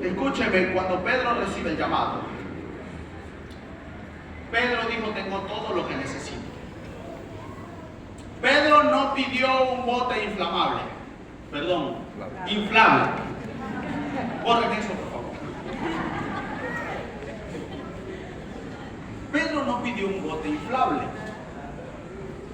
Escúcheme, cuando Pedro recibe el llamado, Pedro dijo: tengo todo lo que necesito. Pedro no pidió un bote inflamable, inflable. Borren eso, por favor. Pedro no pidió un bote inflable.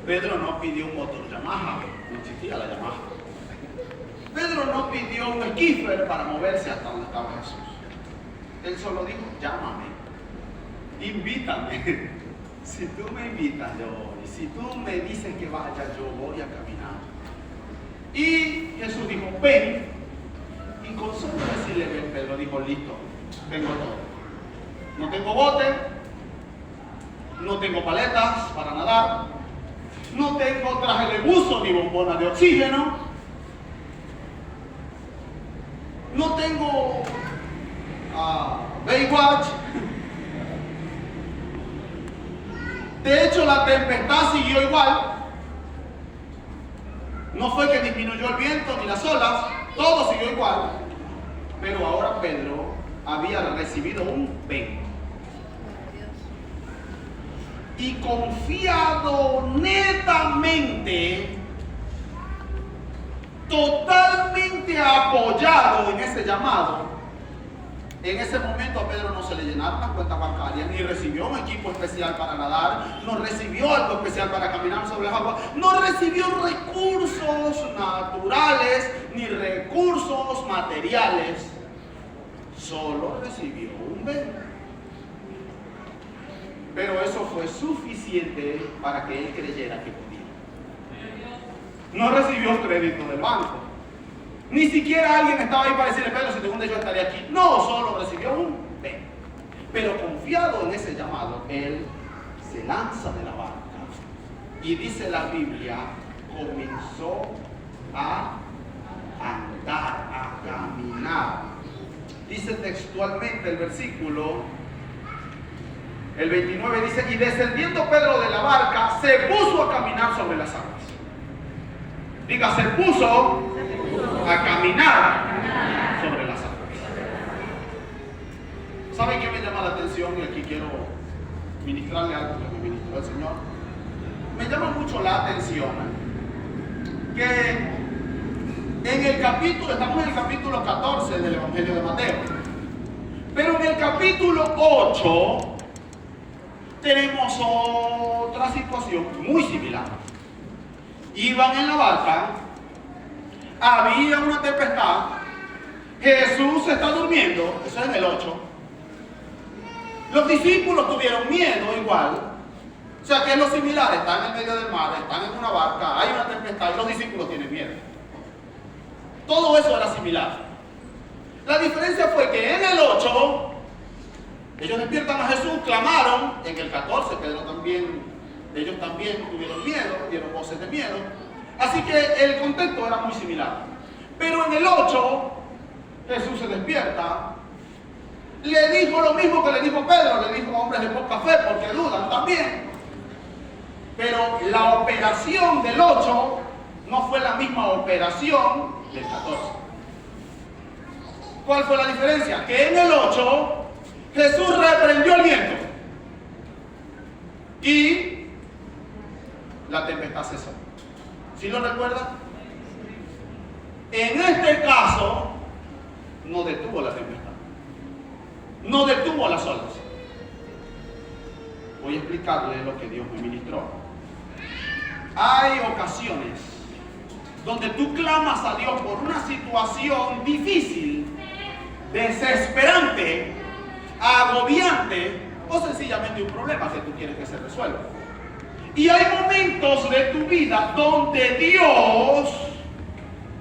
Pedro no pidió un motor Yamaha, no existía la Yamaha. Pedro no pidió un esquife para moverse hasta donde estaba Jesús. Él solo dijo: llámame, invítame. Si tú me invitas, yo voy. Si tú me dices que vaya, yo voy a caminar. Y Jesús dijo: ven. Y con solo decirle ven, Pedro dijo: listo, tengo todo. No tengo bote, no tengo paletas para nadar, no tengo traje de buzo ni bombona de oxígeno, no tengo Baywatch. De hecho, la tempestad siguió igual. No fue que disminuyó el viento ni las olas, todo siguió igual. Pero ahora Pedro había recibido un ven. Y confiado netamente, totalmente apoyado en ese llamado, en ese momento a Pedro no se le llenaron las cuentas bancarias, ni recibió un equipo especial para nadar, no recibió algo especial para caminar sobre las aguas, no recibió recursos naturales ni recursos materiales, solo recibió un ven. Pero eso fue suficiente para que él creyera que podía. No recibió crédito del banco. Ni siquiera alguien estaba ahí para decirle: Pedro, si te hunde yo estaré aquí. No, solo recibió un ven. Pero confiado en ese llamado, él se lanza de la barca. Y dice la Biblia, comenzó a andar, a caminar. Dice textualmente el versículo, el 29 dice: y descendiendo Pedro de la barca, se puso a caminar sobre las aguas. Diga, se puso a caminar sobre las aguas. ¿Saben qué me llama la atención? Y aquí quiero ministrarle algo que me ministró el Señor. Me llama mucho la atención que en el capítulo, estamos en el capítulo 14 del Evangelio de Mateo, pero en el capítulo 8 tenemos otra situación muy similar. Iban en la barca, había una tempestad, Jesús está durmiendo, eso es en el 8. Los discípulos tuvieron miedo igual. O sea, que es lo similar, están en medio del mar, están en una barca, hay una tempestad y los discípulos tienen miedo. Todo eso era similar. La diferencia fue que en el 8 ellos despiertan a Jesús, clamaron. En el 14 ellos también tuvieron miedo, dieron voces de miedo. Así que el contexto era muy similar. Pero en el 8 Jesús se despierta, le dijo lo mismo que le dijo Pedro, le dijo: hombres de poca fe, porque dudan también. Pero la operación del 8 no fue la misma operación del 14. ¿Cuál fue la diferencia? Que en el 8 Jesús reprendió el viento y la tempestad cesó. ¿Sí lo recuerdan? En este caso no detuvo la tempestad, no detuvo las olas. Voy a explicarle lo que Dios me ministró. Hay ocasiones donde tú clamas a Dios por una situación difícil, desesperante, agobiante o sencillamente un problema que tú quieres que se resuelva. Y hay momentos de tu vida donde Dios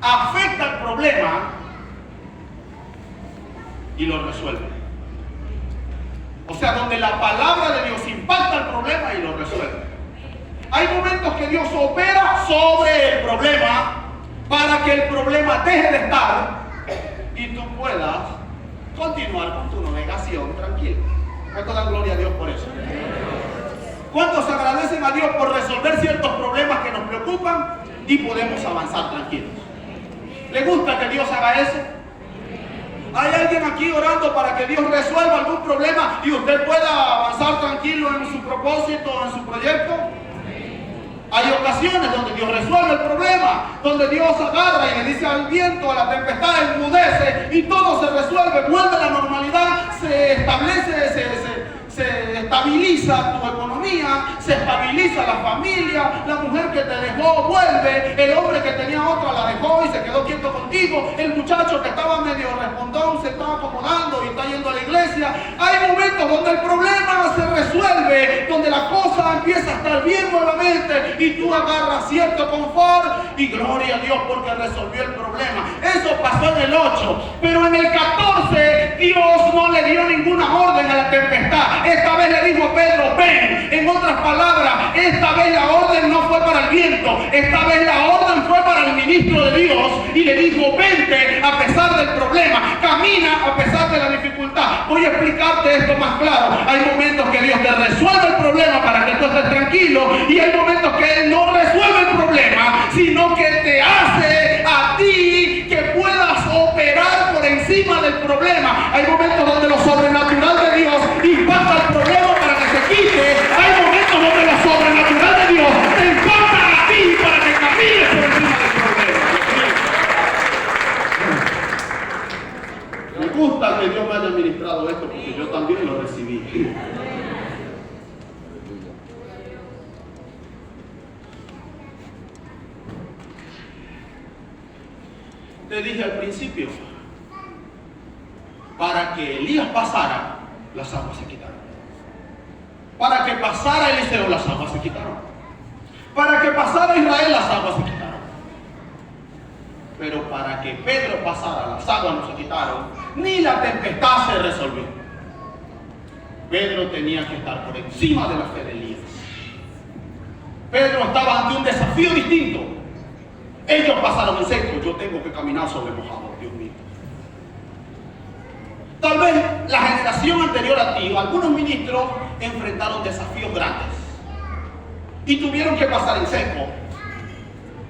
afecta el problema y lo resuelve. O sea, donde la palabra de Dios impacta el problema y lo resuelve. Hay momentos que Dios opera sobre el problema para que el problema deje de estar y tú puedas continuar con tu navegación tranquilo. ¿Cuántos dan gloria a Dios por eso? ¿Cuántos agradecen a Dios por resolver ciertos problemas que nos preocupan y podemos avanzar tranquilos? ¿Le gusta que Dios haga eso? ¿Hay alguien aquí orando para que Dios resuelva algún problema y usted pueda avanzar tranquilo en su propósito, en su proyecto? Hay ocasiones donde Dios resuelve el problema, donde Dios agarra y le dice al viento, a la tempestad, enmudece y todo se resuelve, vuelve a la normalidad, se establece, se estabiliza tu economía, se estabiliza la familia, la mujer que te dejó vuelve, el hombre que tenía otra la dejó y se quedó quieto contigo, el muchacho que estaba medio respondón se está acomodando y está yendo a la iglesia. Hay momentos donde el problema se resuelve, donde la cosa empieza a estar bien nuevamente y tú agarras cierto confort y gloria a Dios porque resolvió el problema. Eso pasó en el 8, pero en el 14 Dios no le dio ninguna orden a la tempestad. Esta vez le dijo a Pedro, ven. En otras palabras, esta vez la orden no fue para el viento, esta vez la orden fue para el ministro de Dios y le dijo, vente a pesar del problema, camina a pesar de la dificultad. Voy a explicarte esto más claro. Hay momentos que Dios te resuelve el problema para que tú estés tranquilo y hay momentos que Él no resuelve el problema, sino que te hace a ti que puedas operar por encima del problema. Hay momentos donde lo sobrenatural de Dios impacta el problema para que se quite. Hay momentos donde lo sobrenatural de Dios te impacta a ti para que camines por encima del problema. Me gusta que Dios me haya ministrado esto porque yo también lo recibí. Te dije al principio, para que Elías pasara, las aguas se quitaron. Para que pasara Eliseo, las aguas se quitaron. Para que pasara Israel, las aguas se quitaron. Pero para que Pedro pasara, las aguas no se quitaron, ni la tempestad se resolvió. Pedro tenía que estar por encima de la fe de Elías. Pedro estaba ante un desafío distinto. Ellos pasaron en seco, yo tengo que caminar sobre mojado, Dios mío. Tal vez la generación anterior a ti, algunos ministros enfrentaron desafíos grandes y tuvieron que pasar en seco.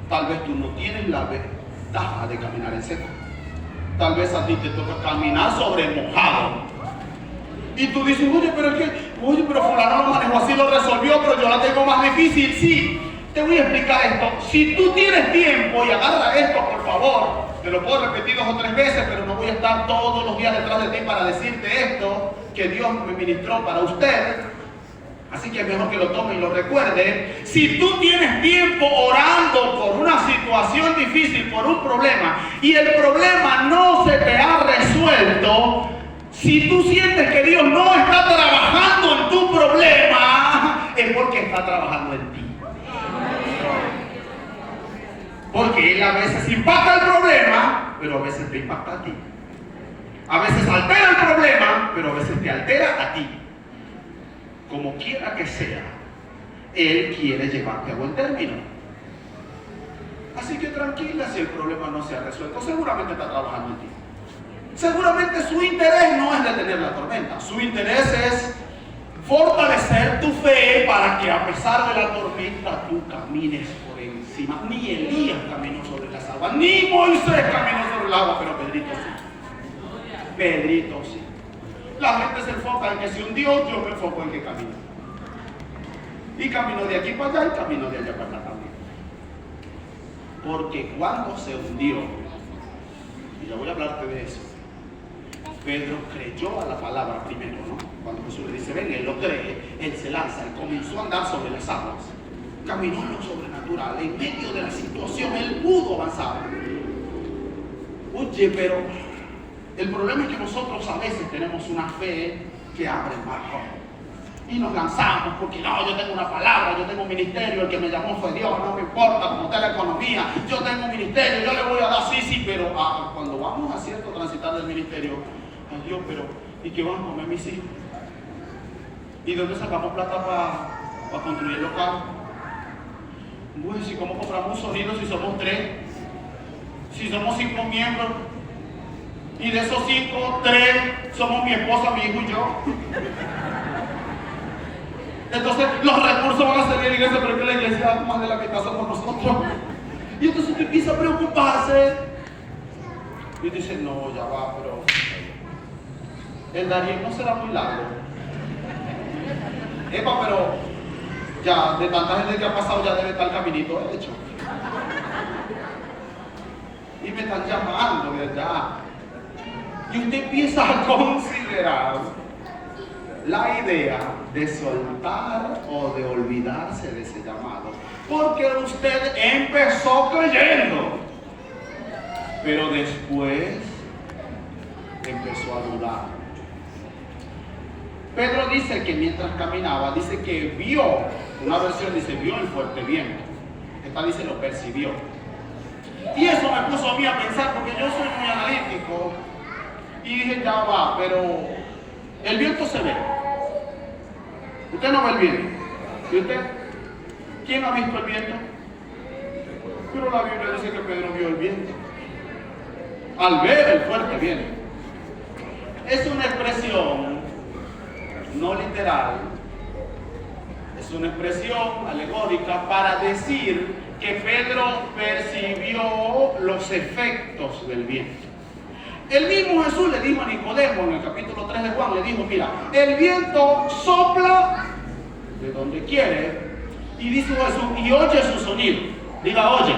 Tal vez tú no tienes la ventaja de caminar en seco. Tal vez a ti te toca caminar sobre mojado. Y tú dices, oye, pero fulano lo manejó así, lo resolvió, pero yo la tengo más difícil. Sí. Te voy a explicar esto. Si tú tienes tiempo y agarra esto, por favor, te lo puedo repetir 2 o 3 veces, pero no voy a estar todos los días detrás de ti para decirte esto que Dios me ministró para usted. Así que es mejor que lo tome y lo recuerde. Si tú tienes tiempo orando por una situación difícil, por un problema, y el problema no se te ha resuelto, si tú sientes que Dios no está trabajando en tu problema, es porque está trabajando en ti. Porque Él a veces impacta el problema, pero a veces te impacta a ti. A veces altera el problema, pero a veces te altera a ti. Como quiera que sea, Él quiere llevarte a buen término. Así que tranquila, si el problema no se ha resuelto, seguramente está trabajando en ti. Seguramente su interés no es detener la tormenta, su interés es fortalecer tu fe para que a pesar de la tormenta tú camines por encima. Ni Elías caminó sobre las aguas, ni Moisés caminó sobre el agua, pero Pedrito sí. Pedrito sí. La gente se enfoca en que se hundió, yo me enfoco en que caminó. Y caminó de aquí para allá y caminó de allá para acá también. Porque cuando se hundió, y ya voy a hablarte de eso, Pedro creyó a la palabra primero, ¿no? Cuando Jesús le dice, ven, él lo cree, él se lanza, él comenzó a andar sobre las aguas. Caminó en lo sobrenatural, en medio de la situación, él pudo avanzar. Oye, pero el problema es que nosotros a veces tenemos una fe que abre el mar rojo. Y nos lanzamos porque no, yo tengo una palabra, yo tengo un ministerio, el que me llamó fue Dios, no me importa cómo está la economía, yo tengo un ministerio, yo le voy a dar sí, pero cuando vamos a cierto transitar del ministerio, ay Dios, pero ¿y qué van a comer mis hijos? ¿Y de dónde sacamos plata para construir el local? Bueno, si cómo compramos un sonido si somos 3, si somos 5 miembros, y de esos 5, 3 somos mi esposa, mi hijo y yo. Entonces los recursos van a salir de la iglesia, pero que la iglesia más de la mitad somos nosotros. Y entonces usted empieza a preocuparse. Y dice, no, ya va, pero El Darién no será muy largo. Epa, pero ya de tanta gente que ha pasado ya debe estar el caminito hecho. Y me están llamando, ¿verdad? Y usted empieza a considerar la idea de soltar o de olvidarse de ese llamado. Porque usted empezó creyendo, pero después empezó a dudar. Pedro dice que mientras caminaba, dice que vio, una versión dice vio el fuerte viento. Esta dice lo percibió. Y eso me puso a mí a pensar, porque yo soy muy analítico. Y dije, ya va, pero el viento se ve. Usted no ve el viento. ¿Y usted? ¿Quién ha visto el viento? Pero la Biblia dice que Pedro vio el viento. Al ver el fuerte viento. Es una expresión no literal. Es una expresión alegórica para decir que Pedro percibió los efectos del viento. El mismo Jesús le dijo a Nicodemo en el capítulo 3 de Juan, le dijo, mira, el viento sopla de donde quiere, y dice Jesús, y oye su sonido. Diga, oye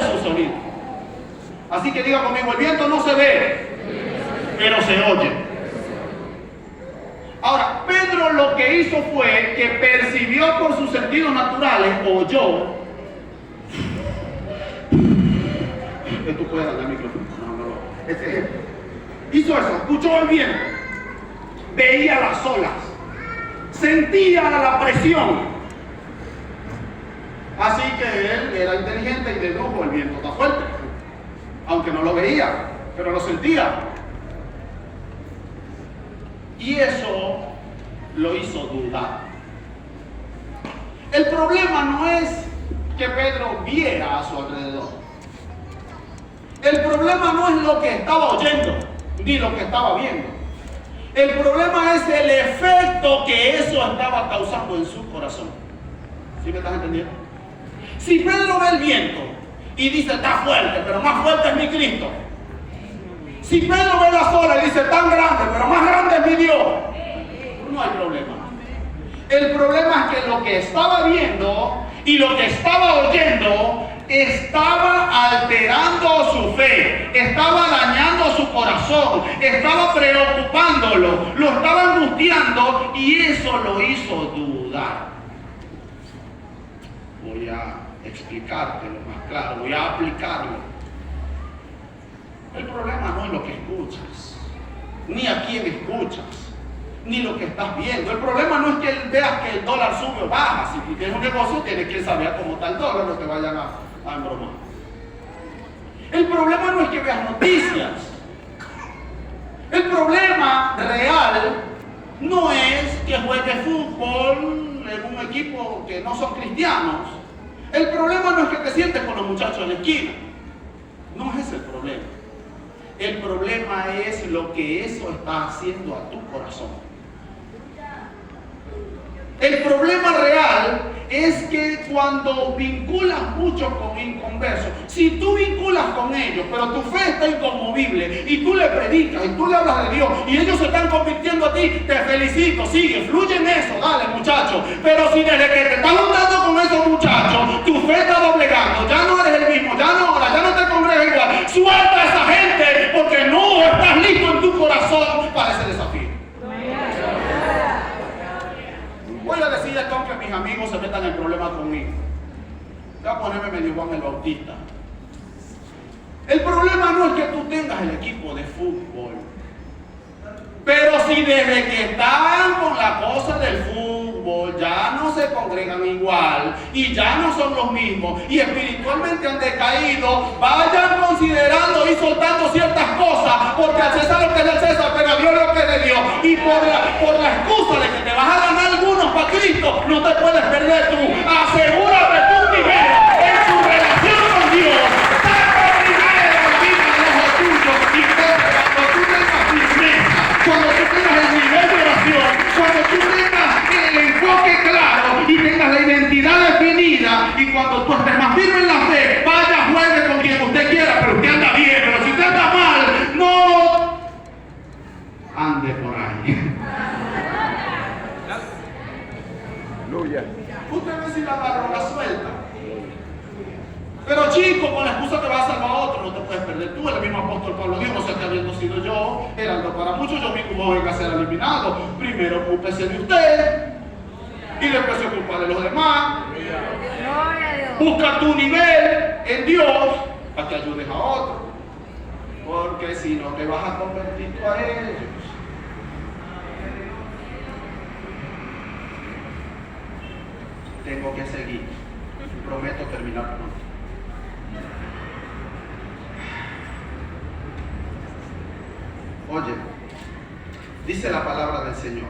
su sonido. Así que diga conmigo, el viento no se ve, pero se oye. Ahora, Pedro lo que hizo fue que percibió por sus sentidos naturales, oyó. Que tú puedas darle el micrófono. Hizo eso, escuchó el viento, veía las olas, sentía la presión. Así que él era inteligente y dedujo, el viento está fuerte, aunque no lo veía, pero lo sentía. Y eso lo hizo dudar. El problema no es que Pedro viera a su alrededor. El problema no es lo que estaba oyendo, ni lo que estaba viendo. El problema es el efecto que eso estaba causando en su corazón. ¿Sí me estás entendiendo? Si Pedro ve el viento y dice, está fuerte, pero más fuerte es mi Cristo. Si Pedro ve las olas y dice, tan grande, pero más grande es mi Dios, no hay problema. El problema es que lo que estaba viendo y lo que estaba oyendo estaba alterando su fe, estaba dañando su corazón, estaba preocupándolo, lo estaba angustiando, y eso lo hizo dudar. Voy a explicártelo más claro, voy a aplicarlo. El problema no es lo que escuchas, ni a quién escuchas, ni lo que estás viendo. El problema no es que veas que el dólar sube o baja. Si tú tienes un negocio, tienes que saber cómo está el dólar, no te vayan a embromar. El problema no es que veas noticias. El problema real no es que juegues fútbol en un equipo que no son cristianos. El problema no es que te sientes con los muchachos en la esquina. No es ese el problema. El problema es lo que eso está haciendo a tu corazón. El problema real es que cuando vinculas mucho con inconversos, si tú vinculas con ellos, pero tu fe está inconmovible, y tú le predicas, y tú le hablas de Dios, y ellos se están convirtiendo a ti, te felicito, sigue, fluye en eso, dale muchacho. Pero si desde que te estás juntando con esos muchachos, tu fe está doblegando, ya no eres el mismo, ya no te congregas igual, suelta a esa gente, porque no estás listo en tu corazón para ese desafío. Voy a decir esto aunque mis amigos se metan en problemas conmigo. Voy a ponerme medio Juan el Bautista. El problema no es que tú tengas el equipo de fútbol. Pero si desde que están con la cosa del fútbol ya no se congregan igual y ya no son los mismos y espiritualmente han decaído, vayan considerando y soltando ciertas cosas, porque al César lo que es del César, pero a Dios lo que es de Dios. Y por la excusa de que te vas a ganar algunos para Cristo, no te puedes perder tú. Asegúrate tú primero en tu relación con Dios. Saca primero la vida de los tuyos y cuando tú tengas firmeza, cuando tú tengas el nivel de oración, cuando tú tengas el enfoque claro y tengas la identidad definida, y cuando tú estés más firme en la fe, vaya, juegue con quien usted quiera, pero usted anda bien. Pero si usted anda mal, no. chicos, con la excusa que vas a salvar a otro, no te puedes perder tú. El mismo apóstol Pablo dijo, no sé que habiendo sido yo, heraldo para muchos, yo mismo voy a ser eliminado. Primero ocúpese de usted y después se ocupa de los demás. Busca tu nivel en Dios para que ayudes a otro, porque si no te vas a convertir tú a ellos. Tengo que seguir, prometo terminar pronto. Oye, dice la palabra del Señor: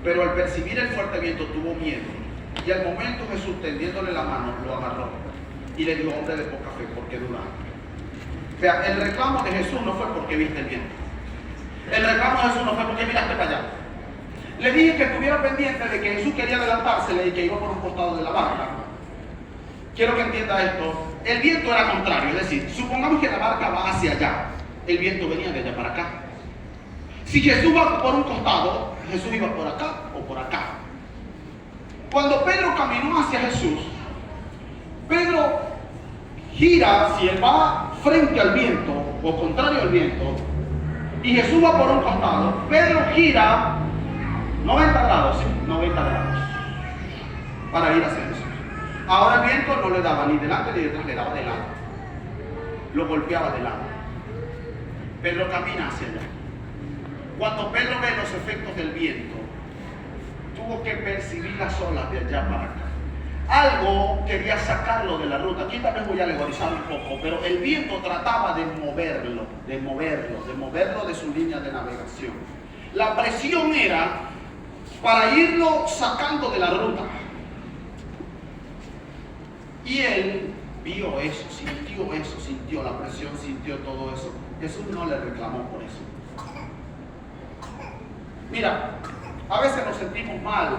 pero al percibir el fuerte viento tuvo miedo, y al momento Jesús, tendiéndole la mano, lo agarró y le dijo: hombre de poca fe, ¿por qué dudaste? Vea, el reclamo de Jesús no fue porque viste el viento. El reclamo de Jesús no fue porque miraste para allá. Le dije que estuviera pendiente de que Jesús quería adelantársele y que iba por un costado de la barca. Quiero que entienda esto. El viento era contrario, es decir, supongamos que la barca va hacia allá, el viento venía de allá para acá. Si Jesús va por un costado, Jesús iba por acá o por acá. Cuando Pedro caminó hacia Jesús, Pedro gira, si él va frente al viento o contrario al viento, y Jesús va por un costado, Pedro gira 90 grados, ¿sí? 90 grados para ir hacia Jesús. Ahora el viento no le daba ni delante ni detrás, le daba de lado, lo golpeaba de lado. Pedro camina hacia allá. Cuando Pedro ve los efectos del viento, tuvo que percibir las olas de allá para acá. Algo quería sacarlo de la ruta. Aquí también voy a alegorizar un poco, pero el viento trataba de moverlo de su línea de navegación. La presión era para irlo sacando de la ruta. Y él vio eso, sintió la presión, sintió todo eso. Jesús no le reclamó por eso. Mira, a veces nos sentimos mal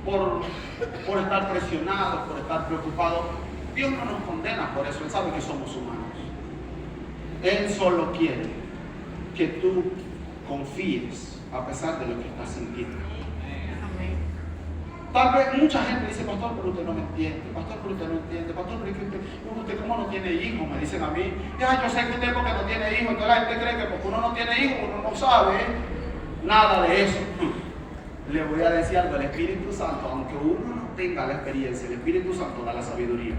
por estar presionados, por estar preocupados. Dios no nos condena por eso, Él sabe que somos humanos. Él solo quiere que tú confíes a pesar de lo que estás sintiendo. Tal vez mucha gente dice: pastor, pero usted no me entiende, pastor, pero usted no entiende, pastor, pero usted cómo no tiene hijos, me dicen a mí. Ya, yo sé que usted porque no tiene hijos, entonces la gente cree que porque uno no tiene hijos, uno no sabe nada de eso. Le voy a decir algo: el Espíritu Santo, aunque uno no tenga la experiencia, el Espíritu Santo da la sabiduría.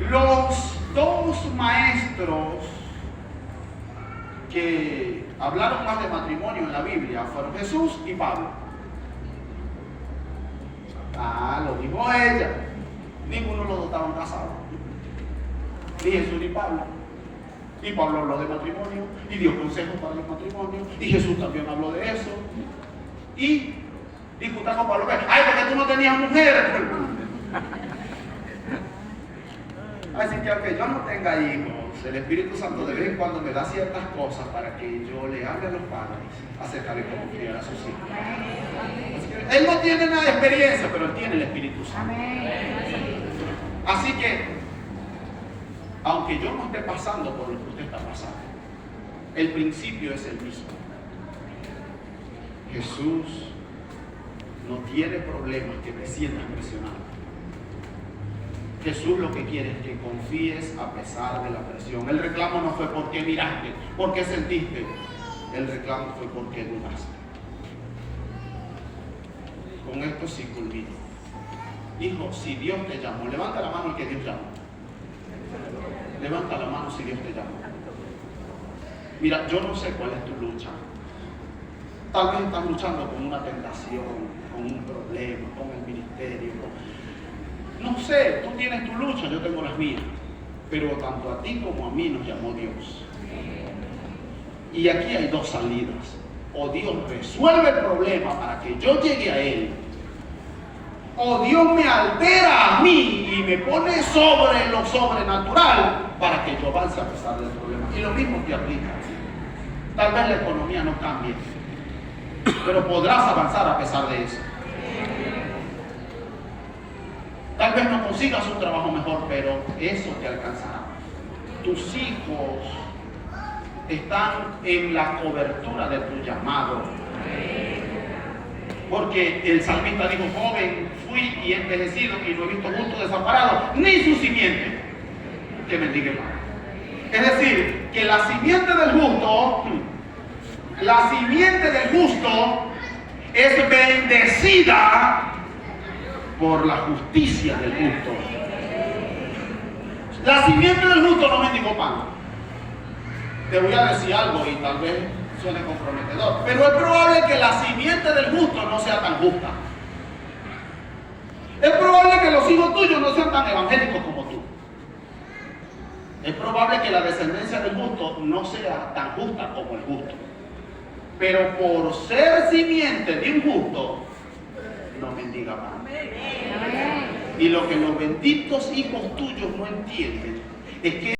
Los dos maestros que hablaron más de matrimonio en la Biblia fueron Jesús y Pablo. Lo dijo ella. Ninguno de los dos estaban casados, ni Jesús ni Pablo. Y Pablo habló de matrimonio y dio consejos para los matrimonios, y Jesús también habló de eso. Y discutan con Pablo: ay, porque tú no tenías mujeres. Así que aunque yo no tenga hijos, el Espíritu Santo de vez en cuando me da ciertas cosas para que yo le hable a los padres acerca de cómo criar a sus hijos. Él no tiene nada de experiencia, pero él tiene el Espíritu Santo. Así que, aunque yo no esté pasando por lo que usted está pasando, el principio es el mismo. Jesús no tiene problemas que te sientas presionado. Jesús lo que quiere es que confíes a pesar de la presión. El reclamo no fue porque miraste, porque sentiste. El reclamo fue porque dudaste. Con esto sí culmino. Hijo, si Dios te llamó, levanta la mano el que Dios llamó. Levanta la mano si Dios te llamó. Mira, yo no sé cuál es tu lucha. Tal vez estás luchando con una tentación, con un problema, con el ministerio. No sé, tú tienes tu lucha, yo tengo las mías. Pero tanto a ti como a mí nos llamó Dios. Y aquí hay dos salidas. O Dios resuelve el problema para que yo llegue a Él, o Dios me altera a mí y me pone sobre lo sobrenatural para que yo avance a pesar del problema. Y lo mismo te aplica. Tal vez la economía no cambie, pero podrás avanzar a pesar de eso. Tal vez no consigas un trabajo mejor, pero eso te alcanzará. Tus hijos están en la cobertura de tu llamado. Porque el salmista dijo, joven fui y he envejecido y no he visto justo desamparado, ni su simiente que mendigue pan. Es decir, que la simiente del justo es bendecida por la justicia del justo. La simiente del justo no mendigó pan. Te voy a decir algo y tal vez suene comprometedor, pero es probable que la simiente del justo no sea tan justa. Es probable que los hijos tuyos no sean tan evangélicos como tú. Es probable que la descendencia del justo no sea tan justa como el justo. Pero por ser simiente de un justo, no mendiga pan. Y lo que los benditos hijos tuyos no entienden es que